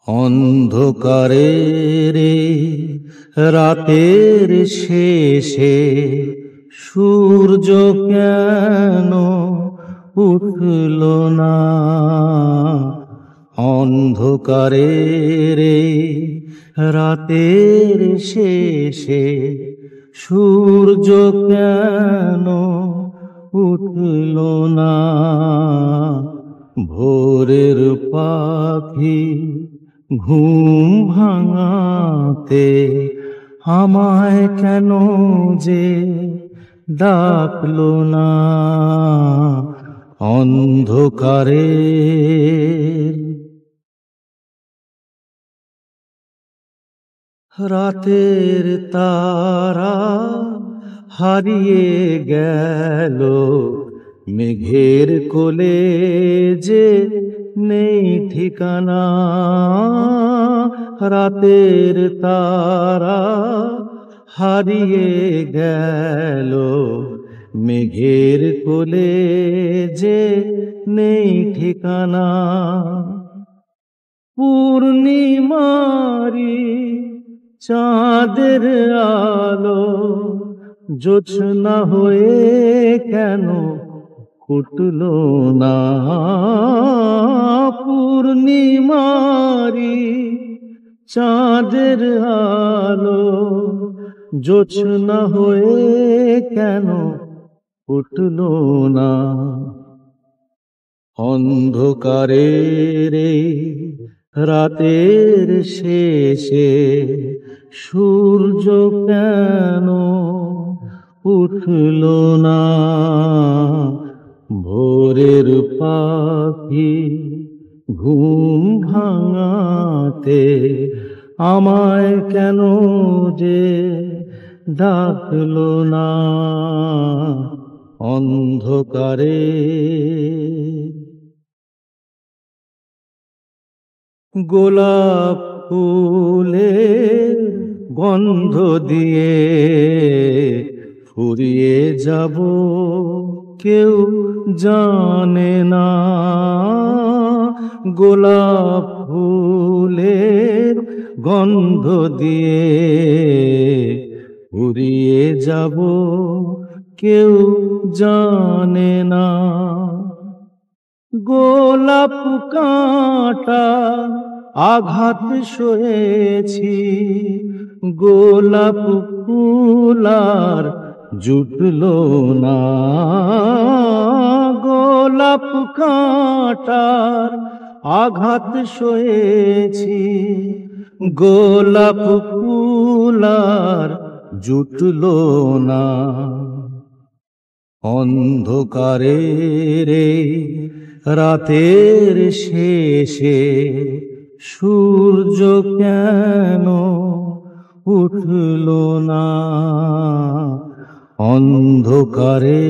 অন্ধকারে রে রাতের শেষে সূর্য কেন উঠল না? অন্ধকারে রে রাতের শেষে সূর্য কেন উঠল না? ভোরের পাখি ঘুম ভাঙাতে আমায় কেন যে ডাকলো না? অন্ধকারে রাতের তারা হারিয়ে গেল, মেঘের কোলে যে নেই ঠিকানা। রাতের তারা হারিয়ে গেল, মেঘের কোলে যে নেই ঠিকানা। পূর্ণিমারি চাঁদের আলো জোছনা হয়ে কেন ফুটল না? পূর্ণিমারি চাঁদের আলো জোছনা হয়ে কেন ফুটল না? অন্ধকারে রে রাতের শেষে সূর্য কেন উঠল না? ভোরের পাখি ঘুম ভাঙাতে আমায় কেন যে ডাকলো না? অন্ধকারে গোলাপ ফুলের গন্ধ দিয়ে ফুরিয়ে যাব কেউ জানে না। গোলাপ ফুলের গন্ধ দিয়ে ফুরিয়ে যাব কেউ জানে না। গোলাপ কাঁটা আঘাত সয়েছি, গোলাপ ফুল আর জুটল না। গোলাপ কাঁটার আঘাত সয়েছি, গোলাপ ফুল আর জুটল না। অন্ধকারে রে রাতের শেষে সূর্য কেন উঠল না? অন্ধকারে